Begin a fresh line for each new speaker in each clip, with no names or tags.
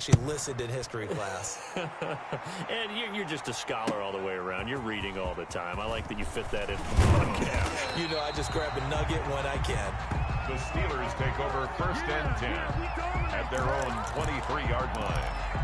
actually listened in history class.
And you're just a scholar all the way around. You're reading all the time. I like that you fit that in.
You know, I just grab a nugget when I can.
The Steelers take over 1st and 10 at their own 23-yard line.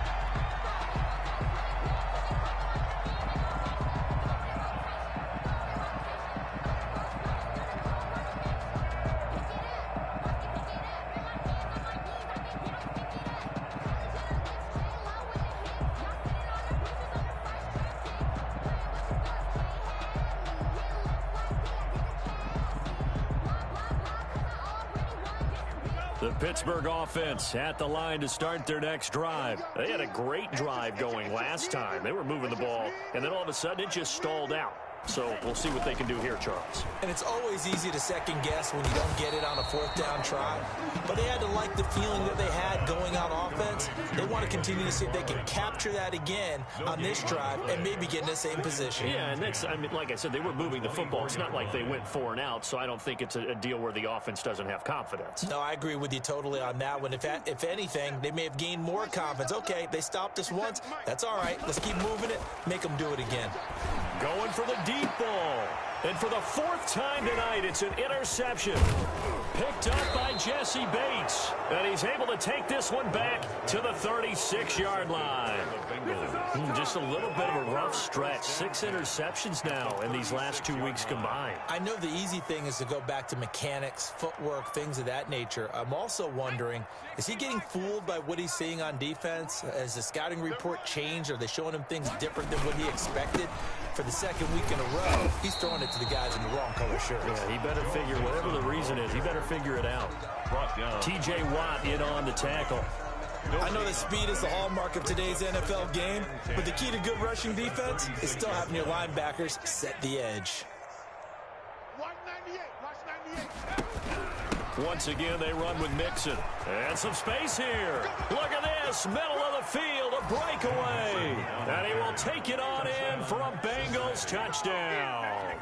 The Pittsburgh offense at the line to start their next drive. They had a great drive going last time. They were moving the ball, and then all of a sudden it just stalled out. So we'll see what they can do here, Charles.
And it's always easy to second guess when you don't get it on a 4th down try. But they had to like the feeling that they had going on offense. They want to continue to see if they can capture that again on this drive and maybe get in the same position.
Yeah, and that's, I mean, like I said, they were moving the football. It's not like they went 4 and out, so I don't think it's a deal where the offense doesn't have confidence.
No, I agree with you totally on that one. If anything, they may have gained more confidence. Okay, they stopped us once. That's all right. Let's keep moving it. Make them do it again.
Going for the deep ball. And for the 4th time tonight, it's an interception. Picked up by Jesse Bates. And he's able to take this one back to the 36-yard line. Just a little bit of a rough stretch. 6 interceptions now in these last 2 weeks combined.
I know the easy thing is to go back to mechanics, footwork, things of that nature. I'm also wondering, is he getting fooled by what he's seeing on defense? Has the scouting report changed? Are they showing him things different than what he expected? For the 2nd week in a row, he's throwing it to the guys in the wrong color shirts.
Yeah, he better figure, whatever the reason is, he better figure it out. T.J. Watt in on the tackle.
I know that speed is the hallmark of today's NFL game, but the key to good rushing defense is still having your linebackers set the edge.
Once again, they run with Mixon. And some space here. Look at this. Middle of the field. A breakaway. And he will take it on in for a Bengals touchdown.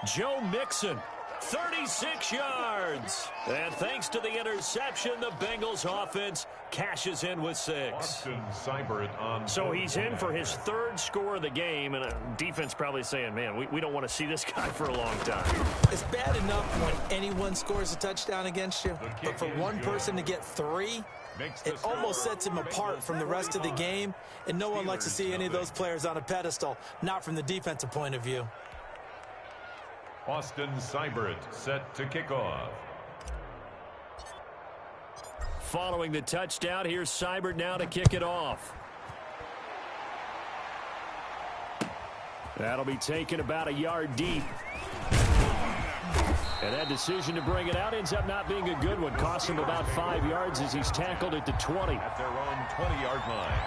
Joe Mixon, 36 yards. And thanks to the interception, the Bengals offense cashes in with 6. So he's in for his 3rd score of the game, and defense probably saying, man, we don't want to see this guy for a long time.
It's bad enough when anyone scores a touchdown against you, but for one person to get 3, it almost sets him apart from the rest of the game, and no one likes to see any of those players on a pedestal, not from the defensive point of view.
Austin Seibert set to kick off.
Following the touchdown, here's Seibert now to kick it off. That'll be taken about a yard deep. And that decision to bring it out ends up not being a good one. Cost him about 5 yards as he's tackled at the 20.
At their own 20-yard line.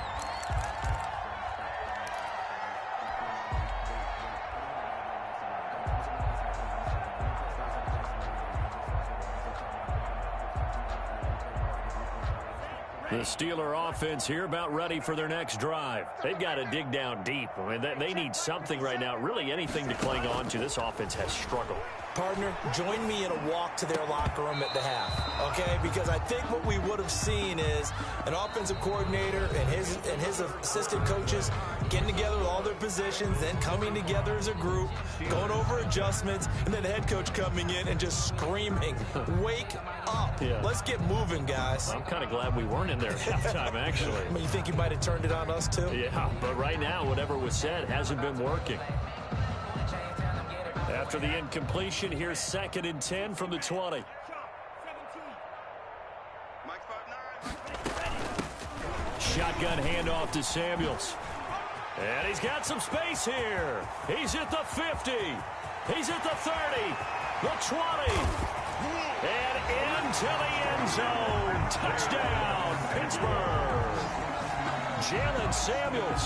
The Steeler offense here about ready for their next drive. They've got to dig down deep. I mean, they need something right now, really anything to cling on to. This offense has struggled.
Partner, join me in a walk to their locker room at the half, okay? Because I think what we would have seen is an offensive coordinator and his assistant coaches getting together with all their positions, then coming together as a group, going over adjustments, and then the head coach coming in and just screaming, wake up. Yeah. Let's get moving, guys.
I'm kind of glad we weren't in there at halftime, actually.
I mean, you think you might have turned it on us, too?
Yeah, but right now, whatever was said hasn't been working. After the incompletion, here's 2nd and 10 from the 20. Shotgun handoff to Samuels. And he's got some space here. He's at the 50. He's at the 30. The 20. And into the end zone. Touchdown, Pittsburgh. Jalen Samuels,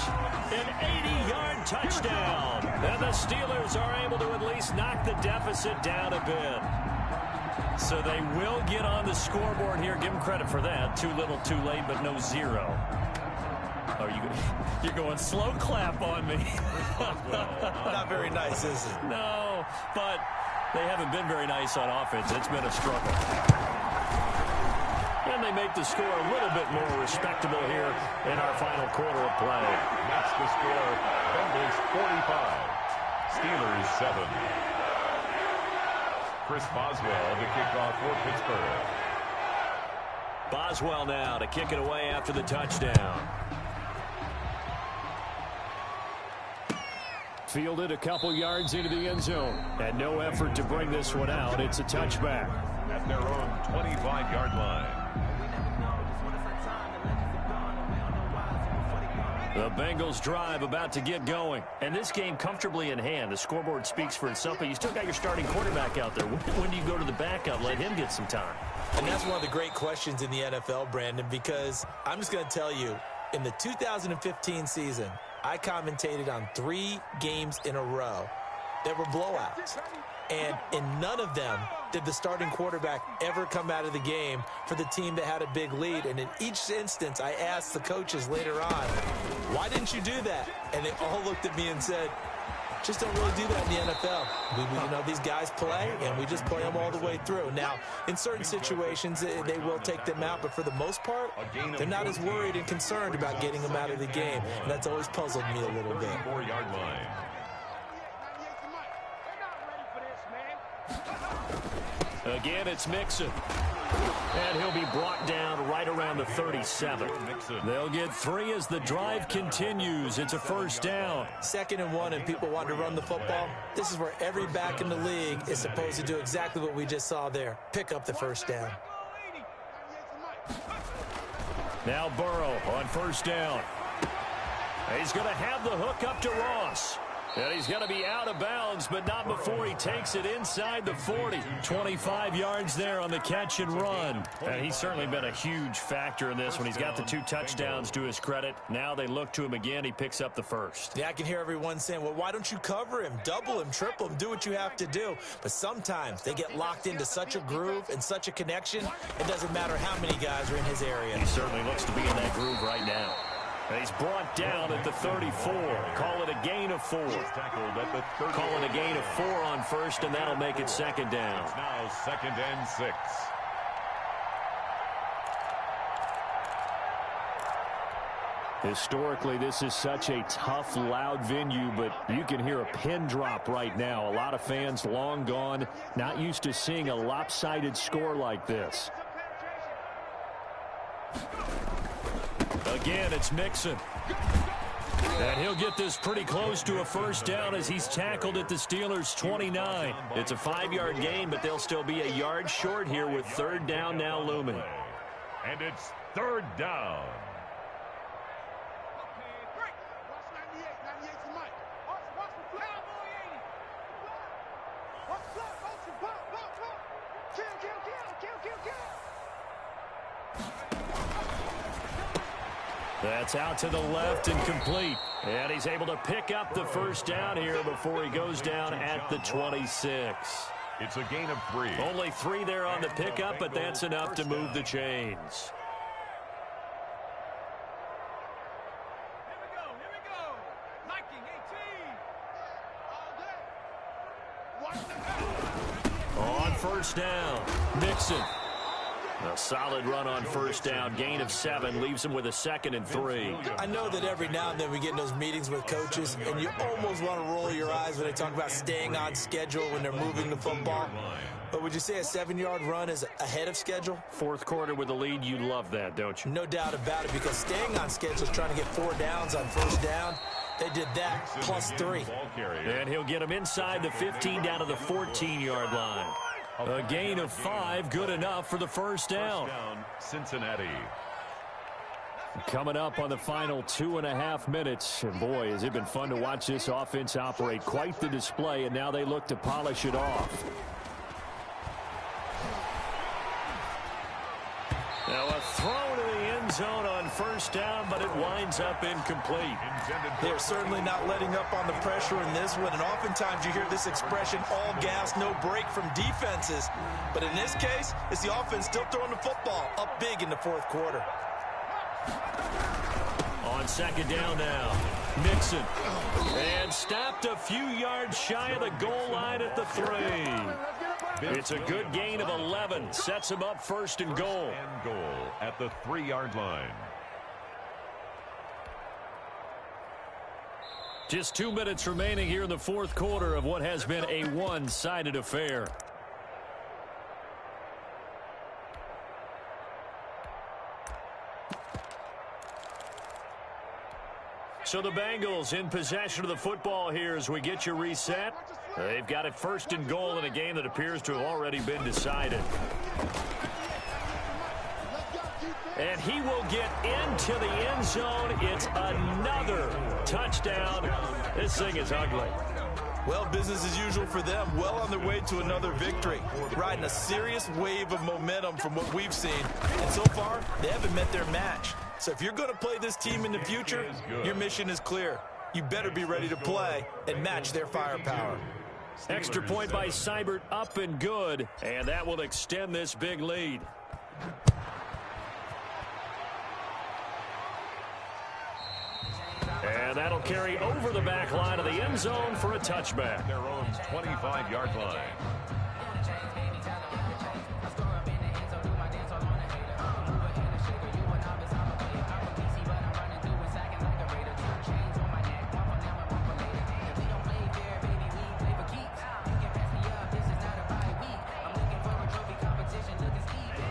an 80-yard touchdown. And the Steelers are able to at least knock the deficit down a bit. So they will get on the scoreboard here. Give them credit for that. Too little, too late, but no 0. Oh, you're going slow clap on me.
Not very nice, is it?
No, but they haven't been very nice on offense. It's been a struggle. And they make the score a little bit more respectable here in our final quarter of play.
That's the score. Bengals 45, Steelers 7. Chris Boswell to kick off for Pittsburgh.
Boswell now to kick it away after the touchdown. Fielded a couple yards into the end zone. And no effort to bring this one out. It's a touchback.
At their own 25-yard line.
The Bengals drive about to get going. And this game comfortably in hand. The scoreboard speaks for itself, but you still got your starting quarterback out there. When do you go to the backup? Let him get some time.
And that's one of the great questions in the NFL, Brandon, because I'm just going to tell you, in the 2015 season, I commentated on 3 games in a row that were blowouts. And in none of them did the starting quarterback ever come out of the game for the team that had a big lead. And in each instance, I asked the coaches later on, why didn't you do that? And they all looked at me and said, just don't really do that in the NFL. You know, these guys play, and we just play them all the way through. Now, in certain situations, they will take them out, but for the most part, they're not as worried and concerned about getting them out of the game. And that's always puzzled me a little bit.
4-yard line.
Again, it's Mixon. And he'll be brought down right around the 37. They'll get 3 as the drive continues. It's a first down.
2nd and 1, and people want to run the football. This is where every back in the league is supposed to do exactly what we just saw there. Pick up the first down.
Now Burrow on first down. He's going to have the hook up to Ross. And he's going to be out of bounds, but not before he takes it inside the 40. 25 yards there on the catch and run. And he's certainly been a huge factor in this when he's got the 2 touchdowns to his credit. Now they look to him again. He picks up the first.
Yeah, I can hear everyone saying, well, why don't you cover him, double him, triple him, do what you have to do. But sometimes they get locked into such a groove and such a connection, it doesn't matter how many guys are in his area.
He certainly looks to be in that groove right now. And he's brought down at the 34. Call it a gain of 4. Call it a gain of 4 on first, and that'll make it 2nd down.
It's now 2nd and 6.
Historically, this is such a tough, loud venue, but you can hear a pin drop right now. A lot of fans long gone, not used to seeing a lopsided score like this. Again, it's Mixon. And he'll get this pretty close to a first down as he's tackled at the Steelers' 29. It's a 5-yard gain, but they'll still be a yard short here with 3rd down now looming.
And it's 3rd down.
That's out to the left and complete. And he's able to pick up the first down here before he goes down at the 26.
It's a gain of 3.
Only 3 there on the pickup, but that's enough to move the chains. On first down, Mixon. A solid run on first down. Gain of 7 leaves him with a 2nd and 3.
I know that every now and then we get in those meetings with coaches, and you almost want to roll your eyes when they talk about staying on schedule when they're moving the football. But would you say a 7-yard run is ahead of schedule?
4th quarter with the lead, you love that, don't you?
No doubt about it, because staying on schedule is trying to get 4 downs on first down. They did that, plus 3.
And he'll get him inside the 15 down to the 14-yard line. A gain of 5, good enough for the first down.
Cincinnati.
Coming up on the final 2.5 minutes. And boy, has it been fun to watch this offense operate. Quite the display, and now they look to polish it off. Now a throw to the end zone on first down, but it winds up incomplete.
They're certainly not letting up on the pressure in this one, and oftentimes you hear this expression, all gas, no break from defenses. But in this case, it's the offense still throwing the football up big in the 4th quarter.
On 2nd down now, Mixon. And stopped a few yards shy of the goal line at the 3. It's a good gain of 11. Sets him up first and goal.
And goal at the 3-yard line.
Just 2 minutes remaining here in the fourth quarter of what has been a one-sided affair. So the Bengals in possession of the football here as we get you reset. They've got it first and goal in a game that appears to have already been decided. And he will get into the end zone. It's another touchdown. This thing is ugly.
Well, business as usual for them. Well on their way to another victory. Riding a serious wave of momentum from what we've seen. And so far, they haven't met their match. So if you're going to play this team in the future, your mission is clear. You better be ready to play and match their firepower.
Extra point by Seibert, up and good. And that will extend this big lead. And that'll carry over the back line of the end zone for a touchback.
Their own 25-yard line.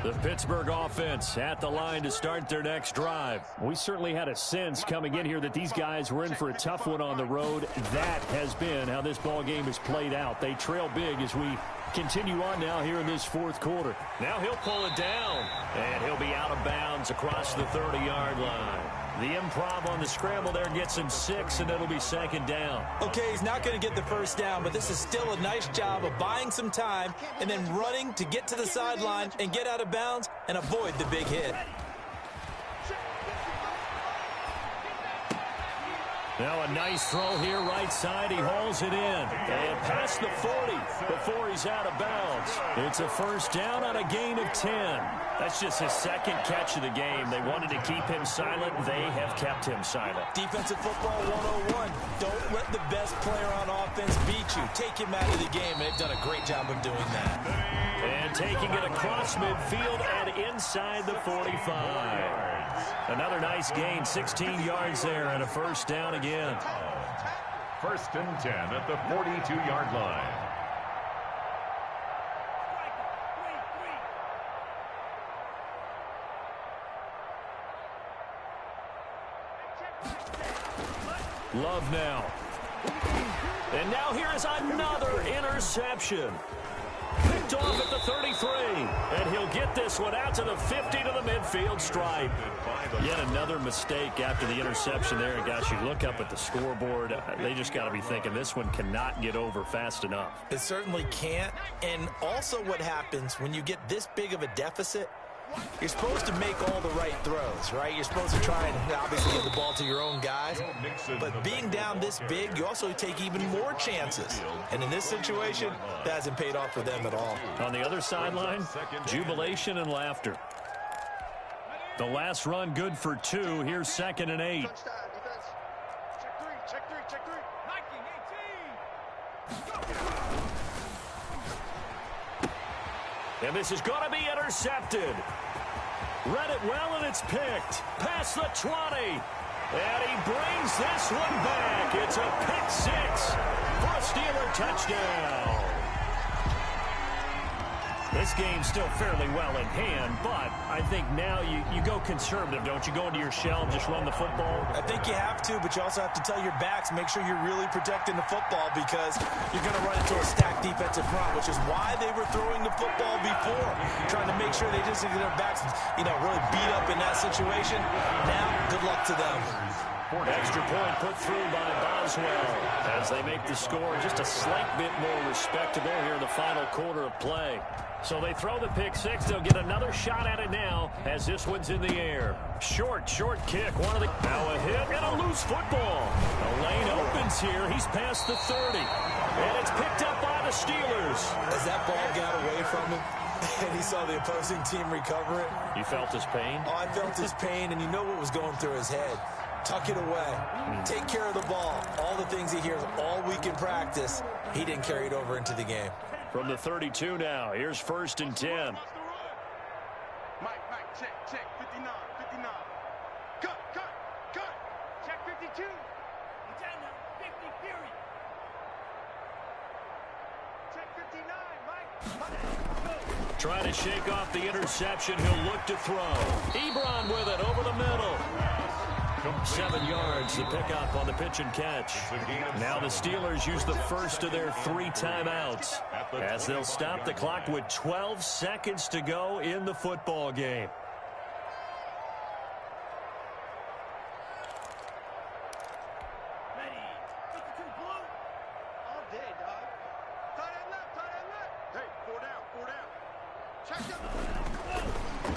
The Pittsburgh offense at the line to start their next drive. We certainly had a sense coming in here that these guys were in for a tough one on the road. That has been how this ball game has played out. They trail big as we continue on now here in this fourth quarter. Now he'll pull it down, and he'll be out of bounds across the 30-yard line. The improv on the scramble there gets him 6, and it'll be second down.
Okay, he's not going to get the first down, but this is still a nice job of buying some time and then running to get to the sideline and get out of bounds and avoid the big hit.
Now a nice throw here right side. He hauls it in. And past the 40 before he's out of bounds. It's a first down on a gain of 10. That's just his second catch of the game. They wanted to keep him silent. They have kept him silent.
Defensive football 101. Don't let the best player on offense beat you. Take him out of the game, and they've done a great job of doing that.
And taking it across midfield and inside the 45. Another nice gain, 16 yards there, and a first down again.
First and 10 at the 42-yard line.
Love now. And now here is another interception. Picked off at the 33. And he'll get this one out to the 50 to the midfield stripe. Yet another mistake after the interception there. And gosh, you look up at the scoreboard, they just got to be thinking this one cannot get over fast enough.
It certainly can't. And also what happens when you get this big of a deficit, you're supposed to make all the right throws, right? You're supposed to try and obviously give the ball to your own guys. But being down this big, you also take even more chances. And in this situation, that hasn't paid off for them at all.
On the other sideline, jubilation and laughter. The last run good for 2. Here's 2nd and 8. And this is going to be intercepted. Read it well, and it's picked. Past the 20. And he brings this one back. It's a pick 6 for a Steeler touchdown. This game's still fairly well in hand, but I think now you go conservative, don't you? Go into your shell and just run the football?
I think you have to, but you also have to tell your backs, make sure you're really protecting the football because you're going to run into a stacked defensive front, which is why they were throwing the football before, trying to make sure they just get their backs, really beat up in that situation. Now, good luck to them.
Extra point put through by Boswell as they make the score just a slight bit more respectable here in the final quarter of play. So they throw the pick 6. They'll get another shot at it now as this one's in the air. Short kick. Now a hit and a loose football. The lane opens here. He's past the 30. And it's picked up by the Steelers.
As that ball got away from him, and he saw the opposing team recover it.
You felt his pain?
Oh, I felt his pain, and you know what was going through his head. Tuck it away. Take care of the ball. All the things he hears all week in practice, he didn't carry it over into the game.
From the 32 now, here's 1st and 10.
Mike, check, 59. Cut. Check 52. Lieutenant, 50, period. Check 59, Mike.
Trying to shake off the interception. He'll look to throw. Ebron with it over the middle. 7 yards, the pickup on the pitch and catch. Now the Steelers use the first of their 3 timeouts as they'll stop the clock with 12 seconds to go in the football game.
Ready. 52 blue. All day, dog. Tie that left. Hey, 4 down. Check them.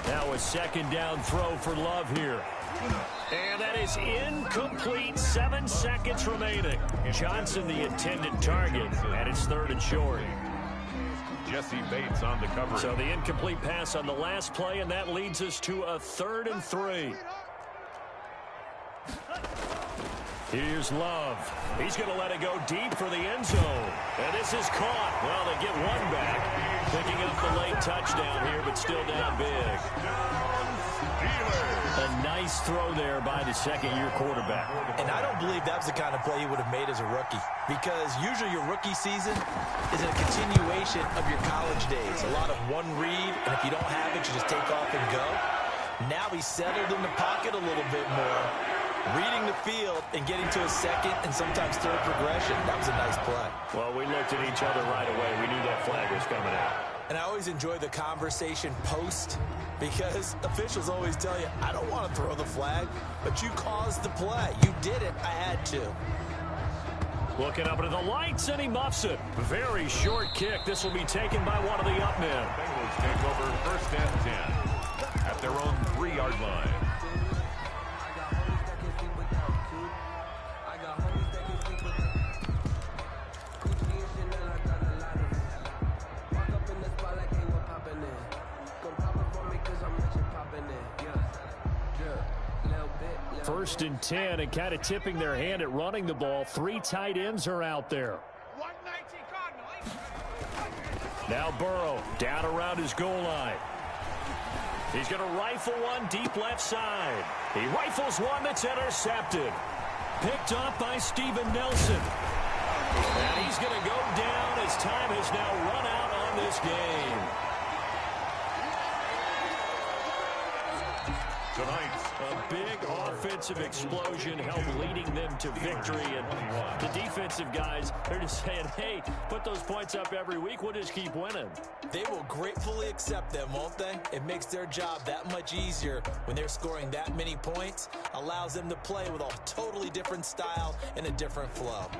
Now a 2nd down throw for Love here. And that is incomplete. 7 seconds remaining. Johnson the intended target, and it's 3rd and short.
Jesse Bates on the cover.
So the incomplete pass on the last play, and that leads us to a 3rd and 3. Here's Love. He's going to let it go deep for the end zone. And this is caught. Well, they get one back. Picking up the late touchdown here, but still down big. A nice throw there by the 2nd-year quarterback.
And I don't believe that was the kind of play he would have made as a rookie, because usually your rookie season is a continuation of your college days. A lot of one read, and if you don't have it, you just take off and go. Now he's settled in the pocket a little bit more, reading the field and getting to a 2nd and sometimes 3rd progression. That was a nice play.
Well, we looked at each other right away. We knew that flag was coming out.
And I always enjoy the conversation post, because officials always tell you, I don't want to throw the flag, but you caused the play. You did it. I had to.
Looking up into the lights, and he muffs it. Very short kick. This will be taken by one of the up men.
Bengals take over 1st and 10 at their own 3-yard line.
First and 10, and kind of tipping their hand at running the ball. 3 tight ends are out there.
119 Cardinals.
Now Burrow down around his goal line. He's going to rifle one deep left side. He rifles one that's intercepted. Picked up by Steven Nelson. And he's going to go down as time has now run out on this game.
Tonight,
a big offensive explosion helped leading them to victory. And the defensive guys, they're just saying, hey, put those points up every week. We'll just keep winning.
They will gratefully accept them, won't they? It makes their job that much easier when they're scoring that many points. Allows them to play with a totally different style and a different flow.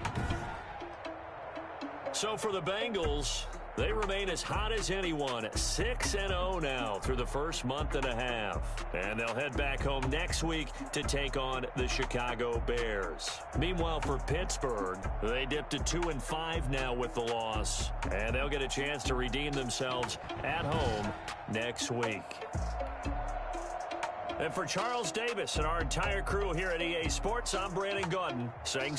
So for the Bengals, they remain as hot as anyone, 6-0 now through the first month and a half. And they'll head back home next week to take on the Chicago Bears. Meanwhile, for Pittsburgh, they dipped to 2-5 now with the loss. And they'll get a chance to redeem themselves at home next week. And for Charles Davis and our entire crew here at EA Sports, I'm Brandon Gaudin saying